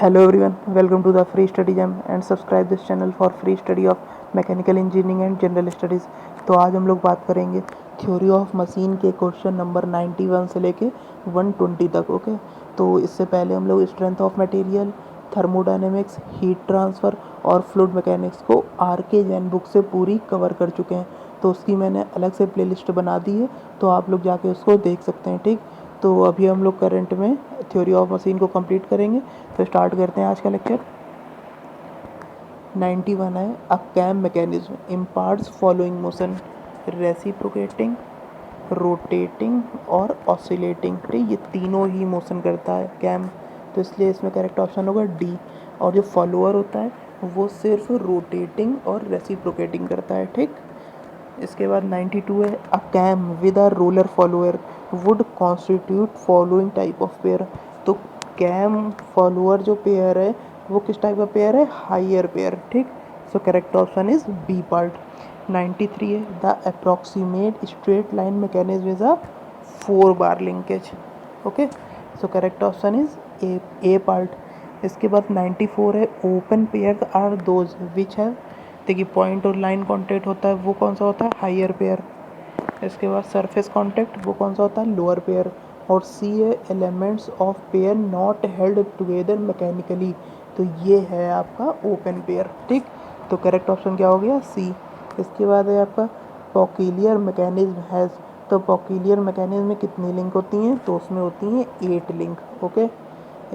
Hello everyone, welcome to the Free Study Jam and subscribe this channel for free study of mechanical engineering and general studies. तो आज हम लोग बात करेंगे theory of machine के question number 91 से लेके 120 तक। ओके, तो इससे पहले हम लोग strength of material, thermodynamics, heat transfer और फ्लूइड मैकेनिक्स को आर के जैन बुक से पूरी कवर कर चुके हैं। तो उसकी मैंने अलग से प्लेलिस्ट बना दी है, तो आप लोग जाके उसको देख सकते हैं। ठीक, तो अभी हम लोग करंट में थ्योरी ऑफ मशीन को कंप्लीट करेंगे। तो स्टार्ट करते हैं आज का लेक्चर। 91 है, a cam mechanism imparts following motion, reciprocating, rotating और ऑसिलेटिंग। ठीक, ये तीनों ही मोशन करता है कैम, तो इसलिए इसमें करेक्ट ऑप्शन होगा डी। और जो फॉलोअर होता है वो सिर्फ रोटेटिंग और रेसिप्रोकेटिंग करता है। ठीक, इसके बाद 92 है, a cam with a roller follower would constitute following type of pair. तो कैम फॉलोअर जो पेयर है वो किस टाइप का पेयर है? Higher pair. ठीक, so correct option is B part. 93 है, the approximate straight line mechanism is a 4 bar linkage. Okay, so correct option is A part. इसके बाद 94 है, open pair are those which have, देखिए point और line contact होता है वो कौन सा होता है? Higher pair. इसके बाद सरफेस कांटेक्ट वो कौन सा होता है? Lower pair. और सी है, elements of pair not held together mechanically, तो ये है आपका ओपन पेयर। ठीक, तो करेक्ट ऑप्शन क्या हो गया? सी। इसके बाद है आपका पॉकिलियर मैकेनिज्म हैज़, तो पॉकिलियर मैकेनिज्म में कितनी लिंक होती हैं? तो उसमें होती हैं 8 लिंक। ओके,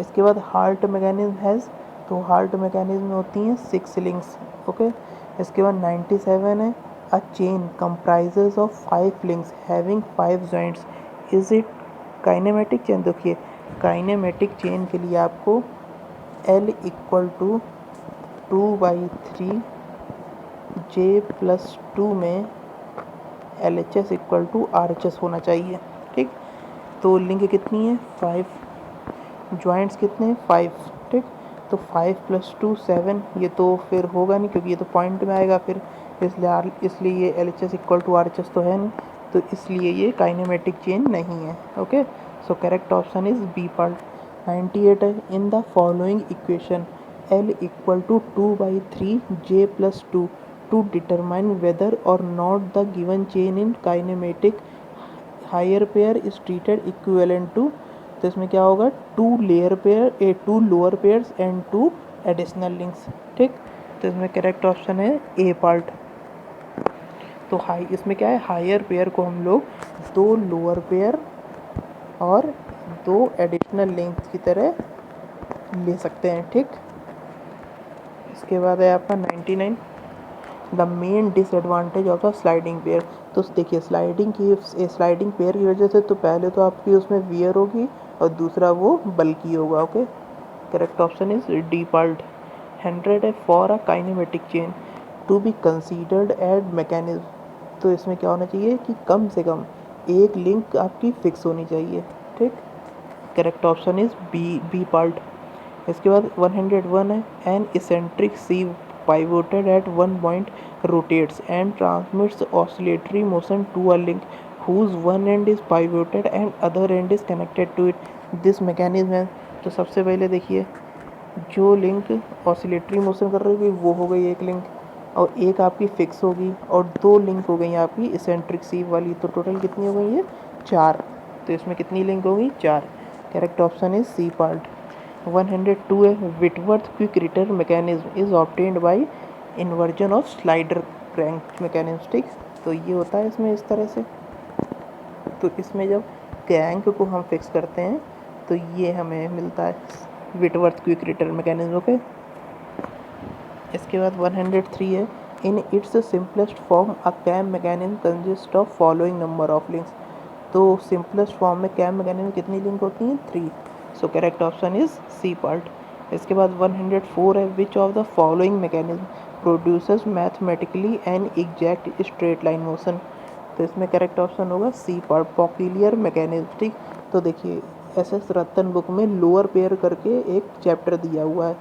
इसके बाद हार्ट मैकेनिज्म हैज़, तो हार्ट मैकेनिज्म में होती हैं 6 लिंक्स। ओके, इसके बाद 97 है, a chain comprises of 5 links having 5 joints is it kinematic chain. देखिए काइनेमेटिक चेन के लिए आपको L इक्वल टू 2/3 J+2 में LHS इक्वल टू RHS होना चाहिए। ठीक, तो लिंक कितनी है? 5, जॉइंट्स कितने? 5। ठीक, तो 5 + 2 7, ये तो फिर होगा नहीं क्योंकि ये तो पॉइंट में आएगा फिर, इसलिए ये LHS इक्वल टू RHS तो है नहीं, तो इसलिए ये काइनेमेटिक चेन नहीं है। Okay, so correct option is B part. 98 है, in the following equation L equal to 2/3 J+2 to determine whether और not the given chain in kinematic higher pair is treated equivalent to, तो इसमें क्या होगा? 2 lower pairs and 2 additional links. ठीक, तो इसमें correct option है ए पार्ट। तो हाई इसमें क्या है? हायर पेयर को हम लोग 2 लोअर पेयर और 2 एडिशनल लिंक्स की तरह ले सकते हैं। ठीक, इसके बाद है आपका 99, the main disadvantage of the sliding pair. तो देखिए स्लाइडिंग पेयर की वजह से तो पहले तो आपकी उसमें वियर होगी और दूसरा वो बल्कि होगा। Okay, correct option is D part. 100 है, for a kinematic chain to be considered as mechanism, तो इसमें क्या होना चाहिए कि कम से कम एक लिंक आपकी फिक्स होनी चाहिए। ठीक, correct option is B part. इसके बाद 101 है, an eccentric C pivoted at one point rotates and transmits oscillatory motion to a link whose one end is pivoted and other end is connected to it, this mechanism है। तो सबसे पहले देखिए जो link oscillatory motion कर रही होगी वो हो गई एक लिंक, और एक आपकी फिक्स होगी और 2 लिंक हो गई आपकी इसेंट्रिक सी वाली, तो टोटल कितनी हो गई है? 4। तो इसमें कितनी लिंक होगी? 4। Correct option is C part. 102 है, Whitworth quick return mechanism is obtained by inversion of slider crank mechanism. ठीक, तो ये होता है इसमें इस तरह से, तो इसमें जब क्रैंक को हम फिक्स करते हैं तो ये हमें मिलता है Whitworth quick return mechanism. Okay, इसके बाद 103 है, in its simplest form a cam mechanism consist of following number of links. तो सिंपलेस्ट फॉर्म में कैम मैकेनिज्म कितनी लिंक होती हैं? 3। So correct option is C part. इसके बाद 104 है, which of the following mechanism produces mathematically an exact straight line motion, तो इसमें करेक्ट ऑप्शन होगा सी पार्ट, पॉकिलियर मैकेनिज्म। ठीक, तो देखिए SS रतन बुक में लोअर पेयर करके एक चैप्टर दिया हुआ है,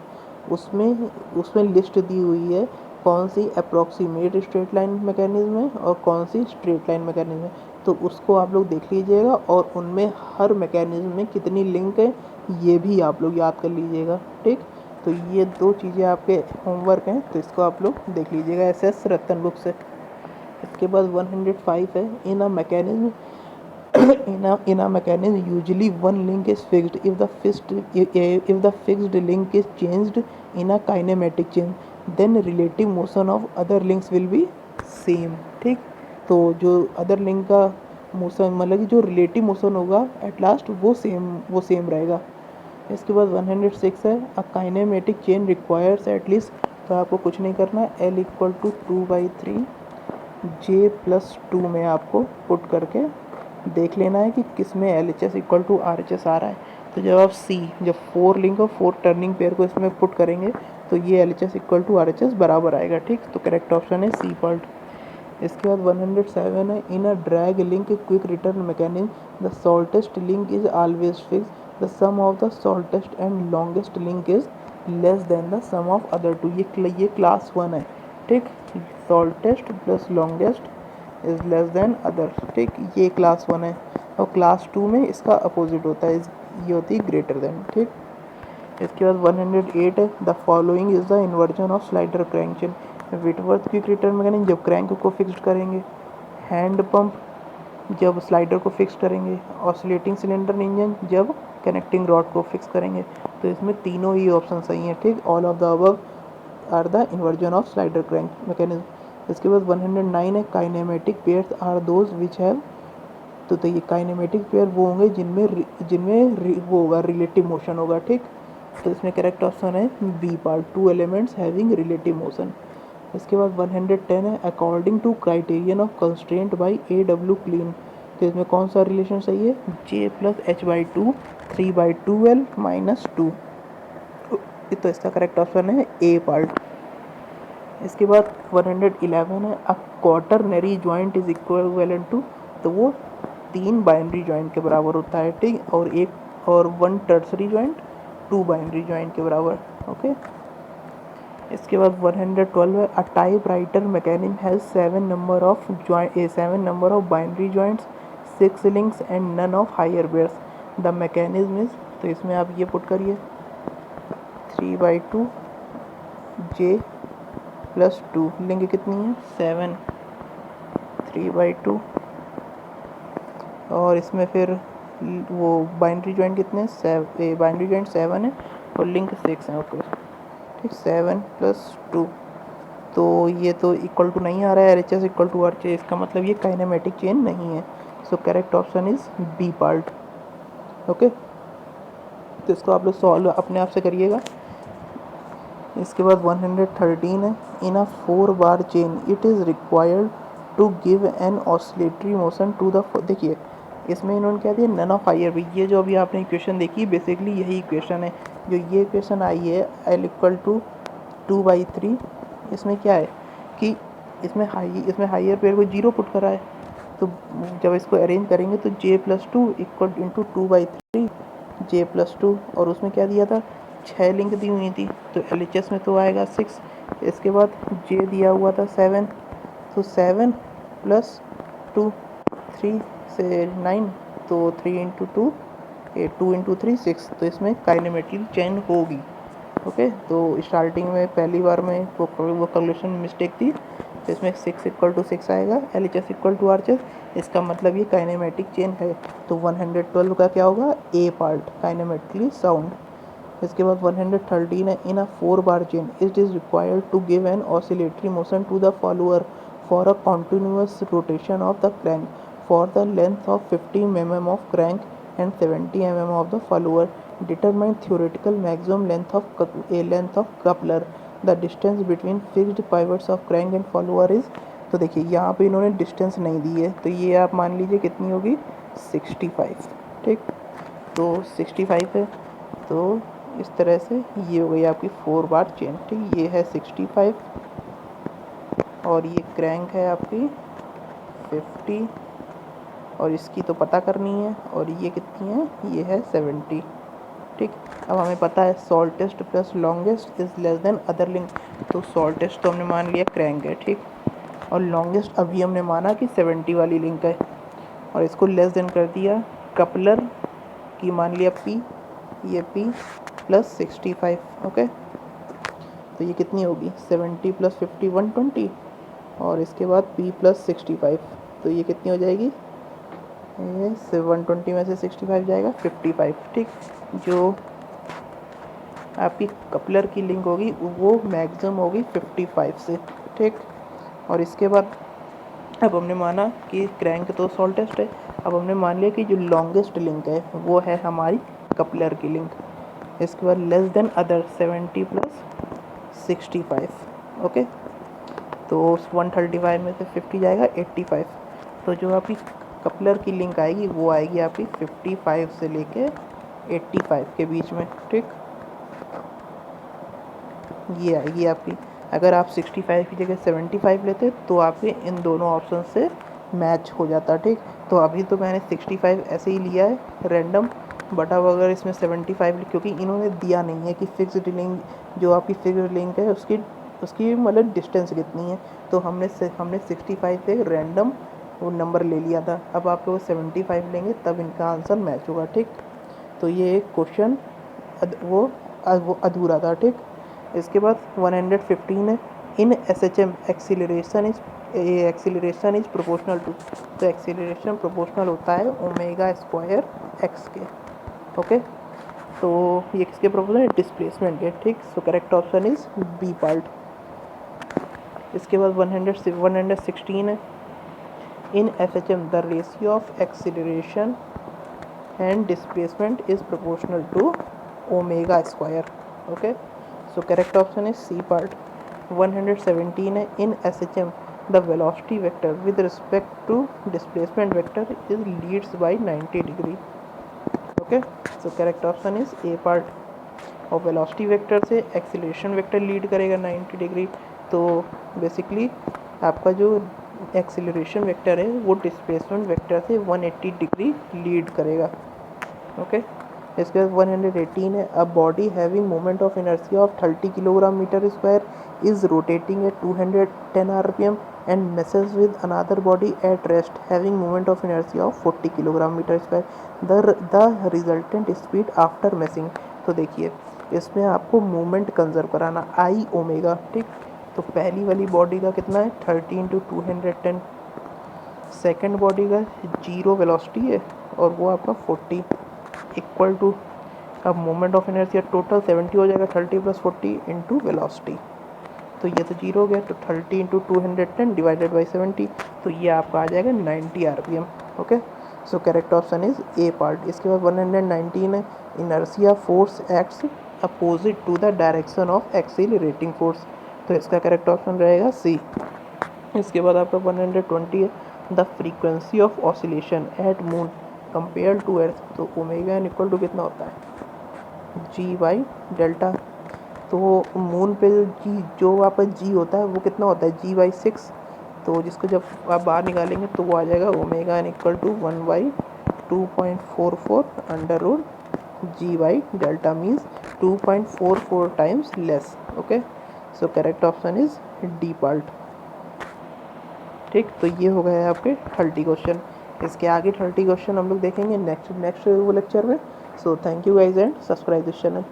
उसमें उसमें लिस्ट दी हुई है कौन सी अप्रॉक्सीमेट स्ट्रेट लाइन मैकेनिज्म है और कौन सी स्ट्रेट लाइन मैकेनिज्म है, तो उसको आप लोग देख लीजिएगा और उनमें हर मैकेनिज्म में कितनी लिंक है ये भी आप लोग याद कर लीजिएगा, ठीक। तो ये 2 चीज़ें आपके होमवर्क हैं, तो इसको आप लोग देख लीजिएगा एसएस रतन बुक से। इसके बाद 105 है, in a mechanism in a mechanism usually one link is fixed if the fixed link is changed in a kinematic change then relative motion of other links will be same, ठीक। तो जो other link का motion मतलब कि जो relative motion होगा at last वो same रहेगा। इसके बाद 106 है, अ काइनेमेटिक चेन रिक्वायर्स एटलीस्ट, तो आपको कुछ नहीं करना, L इक्वल टू 2/3 J+2 में आपको पुट करके देख लेना है कि किस में LHS इक्वल टू RHS आ रहा है। तो जब आप जब 4 लिंक और 4 टर्निंग पेयर को इसमें पुट करेंगे तो ये LHS इक्वल टू RHS बराबर आएगा, ठीक। तो करेक्ट ऑप्शन है सी पार्ट। इसके बाद 107 है, in a drag link quick return mechanism the shortest link is always fix the sum of the shortest and longest link is less than the sum of other two. ये class 1 है, ठीक। Shortest plus longest is less than other, ठीक। ये class 1 है और class 2 में इसका opposite होता है, ये होती है ग्रेटर देन, ठीक। इसके बाद 108 है, the following is the inversion of slider crank chain. Whitworth quick return mechanism जब क्रैंक को फिक्स्ड करेंगे, हैंड पंप जब स्लाइडर को फिक्स करेंगे, ऑसिलेटिंग सिलेंडर इंजन जब कनेक्टिंग रॉड को फिक्स करेंगे। तो इसमें तीनों ही ऑप्शन सही हैं, ठीक। All of the above are the inversion of slider crank mechanism. इसके बाद 109 है, kinematic pairs are those which have, तो ये काइनेमेटिक पेयर वो होंगे जिनमें वो होगा रिलेटिव मोशन होगा, ठीक। तो इसमें करेक्ट ऑप्शन है B part, 2 elements having relative motion. इसके बाद 110 है, according to criterion of constraint by AW Klein. तो इसमें कौन सा रिलेशन सही है, J+H/2 3/2L - 2। तो इसका करेक्ट ऑप्शन है ए पार्ट। इसके बाद 111 है, a quaternary joint is equivalent to, तो वो 3 बाइनरी जॉइंट के बराबर होता है, ठीक। और 1 टर्सरी जॉइंट 2 बाइनरी जॉइंट के बराबर, ओके। इसके बाद 112 है, a typewriter mechanism has 7 number of binary joints 6 links and none of higher pairs the mechanism is, तो इसमें आप ये पुट करिए 3/2 J+2, लिंक कितनी है 7, 3/2 और इसमें फिर वो बाइनरी जॉइंट कितने हैं, बाइनरी जॉइंट 7 है और लिंक 6 है, ओके, ठीक। 7+2, तो ये तो इक्वल टू नहीं आ रहा है, LHS इक्वल टू RHS, इसका मतलब ये काइनेमेटिक चेन नहीं है। So correct option is B part, okay. तो इसको आप लोग सॉल्व अपने आप से करिएगा। इसके बाद 113 है, in a 4 bar chain it is required to give an oscillatory motion to the, देखिए इसमें इन्होंने क्या दिया, नन ऑफ हायर भी, ये जो अभी आपने इक्वेशन देखी बेसिकली यही इक्वेशन है, जो ये इक्वेशन आई है L इक्वल टू 2/3। इसमें क्या है कि इसमें हायर पेयर को 0 पुट करा है, तो जब इसको अरेंज करेंगे तो J+2 इक्वल इंटू 2/3 J+2, और उसमें क्या दिया था 6 लिंक दी हुई थी, तो LHS में तो आएगा 6। इसके बाद J दिया हुआ था 7, तो 7 + 2 3 से 9, तो 3 × 2 2 × 3 6, तो इसमें काइनेमेटिक चेन होगी, ओके। तो स्टार्टिंग में पहली बार में वो कैलकुलेशन मिस्टेक थी, तो इसमें 6 इक्वल टू 6 आएगा, LHS इक्वल टू RHS, इसका मतलब ये काइनेमेटिक चेन है। तो 112 का क्या होगा, ए पार्ट, काइनेमेटिकली साउंड। इसके बाद 113 है, in a 4 bar chain it is required to give an oscillatory motion to the follower for a continuous rotation of the crank for the length of 50 mm of crank and 70 mm of the follower. Determine theoretical maximum length of coupler. The distance between fixed pivots of crank and follower is, तो देखिए यहाँ पे इन्होंने distance नहीं दी है, तो ये आप मान लीजिए कितनी होगी 65, ठीक। तो 65 है, तो इस तरह से ये हो गई आपकी 4 बार चेन, ठीक। ये है 65 और ये क्रैंक है आपकी 50 और इसकी तो पता करनी है, और ये कितनी है, ये है 70, ठीक। अब हमें पता है shortest plus longest is less than other link, तो शॉर्टेस्ट तो हमने मान लिया क्रैंक है, ठीक। और लॉन्गेस्ट अभी हमने माना कि 70 वाली लिंक है, और इसको लेस देन कर दिया कपलर की, मान लिया P, ये p प्लस 65, ओके। तो ये कितनी होगी 70 प्लस 50 120, और इसके बाद p प्लस 65, तो ये कितनी हो जाएगी, ये 120 में से 65 जाएगा 55, ठीक। जो आपकी कपलर की लिंक होगी वो मैक्सिमम होगी 55 से, ठीक। और इसके बाद अब हमने माना कि क्रैंक तो शॉर्टेस्ट है, अब हमने मान लिया कि जो लॉन्गेस्ट लिंक है वो है हमारी कपलर की लिंक। इसके बाद less than other 70 plus 65, okay. तो 135 में से 50 जाएगा 85, तो जो आपकी कपलर की लिंक आएगी वो आएगी आपकी 55 से लेके 85 के बीच में, ठीक। ये आएगी आपकी। अगर आप 65 की जगह 75 लेते तो आपके इन दोनों ऑप्शन से मैच हो जाता, ठीक। तो अभी तो मैंने 65 ऐसे ही लिया है रैंडम, बट अब अगर इसमें 75, क्योंकि इन्होंने दिया नहीं है कि फिक्स्ड लिंक, जो आपकी फिक्स्ड लिंक है उसकी मतलब डिस्टेंस कितनी है, तो हमने 65 से रैंडम वो नंबर ले लिया था। अब आप लोग 75 लेंगे तब इनका आंसर मैच होगा, ठीक। तो ये एक क्वेश्चन वो अधूरा था, ठीक। इसके बाद 115 है, in SHM acceleration is proportional to, तो एक्सीलरेशन प्रोपोर्शनल होता है ओमेगा स्क्वायर एक्स के, ओके। तो ये किसके प्रोपोर्शनल है, डिस्प्लेसमेंट के, ठीक। So correct option is B part. इसके बाद 116 है, in SHM the ratio of acceleration and displacement is proportional to omega square, okay. So correct option is C part. 117 है, in SHM the velocity vector with respect to displacement vector is leads by 90 degree, okay. So correct option is A part. और velocity vector से acceleration vector lead करेगा 90 degree, तो basically आपका जो acceleration vector है वो displacement vector से 180 degree lead करेगा, ओके। इसके बाद 118 है, a body having moment of inertia of 30 kilogram metre square is rotating at 210 RPM and messes with another body at rest having moment of inertia of 40 kilogram metre square, the resultant speed after messing। तो देखिए इसमें आपको moment conserve कराना आई omega, ठीक। तो पहली वाली body का कितना है 30 × 210, सेकेंड बॉडी का 0 वेलोसिटी है और वो आपका 40 इक्वल टू, अब मोमेंट ऑफ इनर्शिया टोटल 70 हो जाएगा, 30 + 40 इंटू वेलोसिटी, तो ये तो 0 हो गया, तो 30 × 210 डिवाइडेड बाई 70, तो ये आपका आ जाएगा 90 RPM, okay. So correct option is A part. इसके बाद 119 है, inertia force acts opposite to the direction of accelerating force, तो इसका करेक्ट ऑप्शन रहेगा सी। इसके बाद आपका 120 है, the frequency of oscillation at moon compare to earth, तो ओमेगा एन इक्वल टू कितना होता है G/डेल्टा, तो मून पे जो आपका G होता है वो कितना होता है G/6, तो जिसको जब आप बाहर निकालेंगे तो वो आ जाएगा omega n equal to 1/2.44 under G/डेल्टा means 2.44 times less, okay. So correct option is D part, ठीक। तो ये हो गया है आपके 30 क्वेश्चन। इसके आगे 30 क्वेश्चन हम लोग देखेंगे नेक्स्ट वो लेक्चर में। So thank you guys and subscribe this channel.